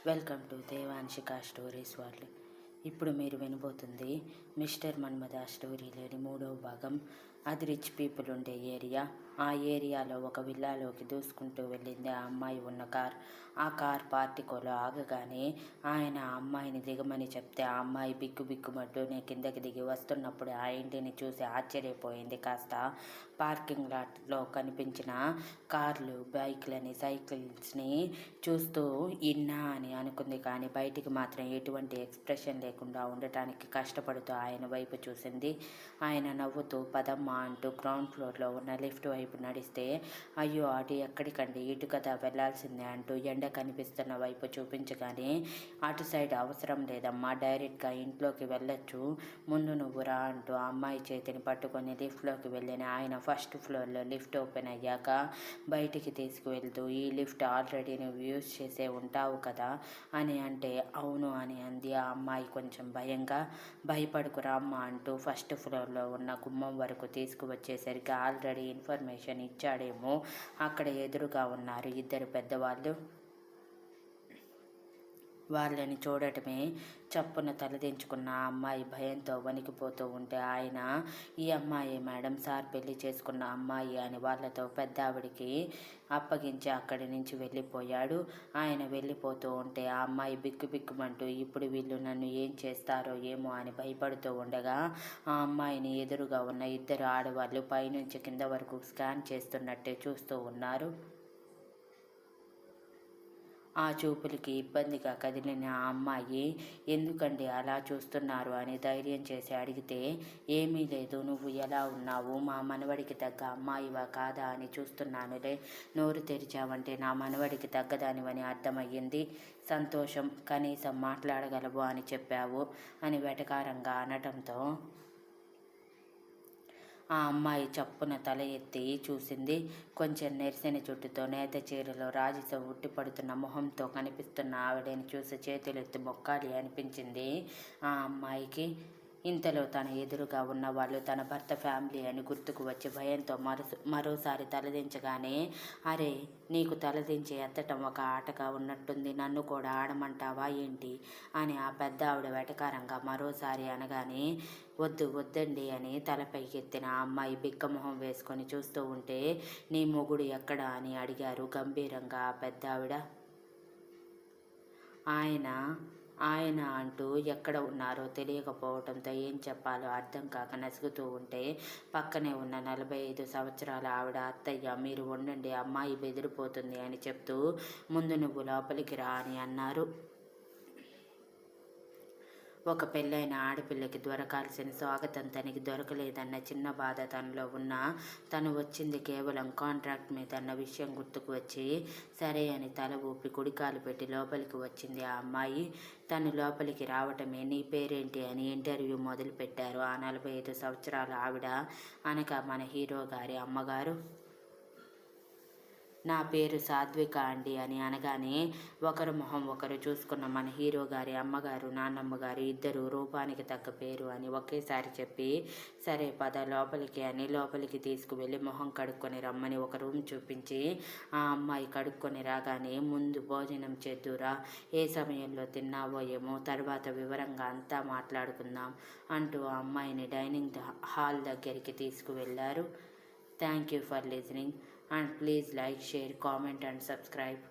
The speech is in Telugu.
Welcome to Devanshika stories world. ఇప్పుడు మీరు వినబోతుంది మిస్టర్ మన్మథ స్టోరీలోని 3వ భాగం. అది రిచ్ పీపుల్ ఉండే ఏరియా. ఆ ఏరియాలో ఒక విల్లాలోకి దూసుకుంటూ వెళ్ళింది ఆ అమ్మాయి ఉన్న కార్. ఆ కార్ పార్టికోలో ఆగగానే ఆయన ఆ అమ్మాయిని దిగమని చెప్తే ఆ అమ్మాయి బిక్కుబిక్కుమంటూనే కిందకి దిగి వస్తున్నప్పుడు ఆ ఇంటిని చూసి ఆశ్చర్యపోయింది. కాస్త పార్కింగ్ లాట్లో కనిపించిన కార్లు, బైక్లని, సైకిల్స్ని చూస్తూ ఇన్నా అని అనుకుంది. కానీ బయటికి మాత్రం ఎటువంటి ఎక్స్ప్రెషన్ లేకుండా ఉండటానికి కష్టపడుతూ ఆయన వైపు చూసింది. ఆయన నవ్వుతూ పదమ్మా అంటూ గ్రౌండ్ ఫ్లోర్లో ఉన్న లిఫ్ట్ వైపు నడిస్తే, అయ్యో అటు ఎక్కడికండి, ఇటు కదా వెళ్లాల్సిందే అంటూ ఎండ కనిపిస్తున్న వైపు చూపించగానే, అటు సైడ్ అవసరం లేదమ్మా, డైరెక్ట్గా ఇంట్లోకి వెళ్ళొచ్చు, ముందు నువ్వు రా అంటూ అమ్మాయి చేతిని పట్టుకొని లిఫ్ట్లోకి వెళ్ళిన ఆయన ఫస్ట్ ఫ్లోర్లో లిఫ్ట్ ఓపెన్ అయ్యాక బయటికి తీసుకువెళ్తూ, ఈ లిఫ్ట్ ఆల్రెడీ నువ్వు యూజ్ చేసే ఉంటావు కదా అని అంటే, అవును అని అంది ఆ అమ్మాయి కొంచెం భయంగా. భయపడుకురా అమ్మ అంటూ ఫస్ట్ ఫ్లోర్లో ఉన్న గుమ్మం వరకు తీసుకువచ్చేసరికి ఆల్రెడీ ఇన్ఫర్మేషన్ ఇచ్చాడేమో. అక్కడ ఎదురుగా ఉన్నారు ఇద్దరు పెద్దవాళ్ళు. వాళ్ళని చూడటమే చప్పున తలదించుకున్న ఆ అమ్మాయి భయంతో వణికిపోతూ ఉంటే, ఆయన ఈ అమ్మాయి మేడం, సార్ పెళ్లి చేసుకున్న అమ్మాయి అని వాళ్ళతో పెద్ద ఆవిడికి అప్పగించి అక్కడి నుంచి వెళ్ళిపోయాడు. ఆయన వెళ్ళిపోతూ ఉంటే ఆ అమ్మాయి బిక్కుబిక్కుమంటూ ఇప్పుడు వీళ్ళు నన్ను ఏం చేస్తారో ఏమో అని భయపడుతూ ఉండగా, ఆ అమ్మాయిని ఎదురుగా ఉన్న ఇద్దరు ఆడవాళ్ళు పైనుంచి కింద వరకు స్కాన్ చేస్తున్నట్టే చూస్తూ ఉన్నారు. ఆ చూపులకి ఇబ్బందిగా కదిలిన ఆ అమ్మాయి, ఎందుకండి అలా చూస్తున్నారు అని ధైర్యం చేసి అడిగితే, ఏమీ లేదు, నువ్వు ఎలా ఉన్నావు, మా మనవడికి తగ్గ అమ్మాయివా కాదా అని చూస్తున్నానులే, నోరు తెరిచావంటే నా మనవడికి తగ్గదానివని అర్థమయ్యింది. సంతోషం, కనీసం మాట్లాడగలవు అని చెప్పావు అని వెటకారంగా అనటంతో ఆ అమ్మాయి చప్పున తల ఎత్తి చూసింది. కొంచెం నెరిసిన చుట్టుతో నేత చీరలో రాజస ఉట్టిపడుతున్న మొహంతో కనిపిస్తున్న ఆవిడని చూసి చేతులెత్తి మొక్కాలి అనిపించింది ఆ అమ్మాయికి. ఇంతలో తన ఎదురుగా ఉన్న వాళ్ళు తన భర్త ఫ్యామిలీ అని గుర్తుకు వచ్చి భయంతో మరోసారి తలదించగానే, అరే నీకు తలదించి ఎత్తటం ఒక ఆటగా ఉన్నట్టుంది, నన్ను కూడా ఆడమంటావా ఏంటి అని ఆ పెద్ద ఆవిడ వెటకారంగా మరోసారి అనగానే, వద్దండి అని తలపైకెత్తిన ఆ అమ్మాయి బిక్కమొహం వేసుకొని చూస్తూ ఉంటే, నీ మొగుడు ఎక్కడా అని అడిగారు గంభీరంగా ఆ పెద్ద ఆవిడ. ఆయన అంటూ ఎక్కడ ఉన్నారో తెలియకపోవడంతో ఏం చెప్పాలో అర్థం కాక నసుగుతూ ఉంటే, పక్కనే ఉన్న 45 సంవత్సరాల ఆవిడ, అత్తయ్య మీరు ఉండండి, అమ్మాయి బెదిరిపోతుంది అని చెప్తూ ముందు నువ్వు లోపలికి రా అని అన్నారు. ఒక పెళ్ళైన ఆడపిల్లకి దొరకాల్సిన స్వాగతం తనకి దొరకలేదన్న చిన్న బాధ తనలో ఉన్న, తను వచ్చింది కేవలం కాంట్రాక్ట్ మీద అన్న విషయం గుర్తుకు వచ్చి సరే అని తల ఊపి కుడికాలు పెట్టి లోపలికి వచ్చింది ఆ అమ్మాయి. తను లోపలికి రావటమే, నీ పేరేంటి అని ఇంటర్వ్యూ మొదలుపెట్టారు ఆ 45 సంవత్సరాల ఆవిడ, అనగా మన హీరో గారి అమ్మగారు. నా పేరు సాత్విక అండి అని అనగానే ఒకరు మొహం ఒకరు చూసుకున్న మన హీరో గారి అమ్మగారు, నాన్నమ్మగారు ఇద్దరు రూపానికి తగ్గ పేరు అని ఒకేసారి చెప్పి, సరే పద లోపలికి అని లోపలికి తీసుకువెళ్ళి మొహం కడుక్కొని రమ్మని ఒక రూమ్ చూపించి, ఆ అమ్మాయి కడుక్కొని రాగానే, ముందు భోజనం చేద్దురా, ఏ సమయంలో తిన్నావో ఏమో, తర్వాత వివరంగా అంతా మాట్లాడుకుందాం అంటూ ఆ అమ్మాయిని డైనింగ్ హాల్ దగ్గరికి తీసుకువెళ్ళారు. Thank you for listening and please like, share, comment and subscribe.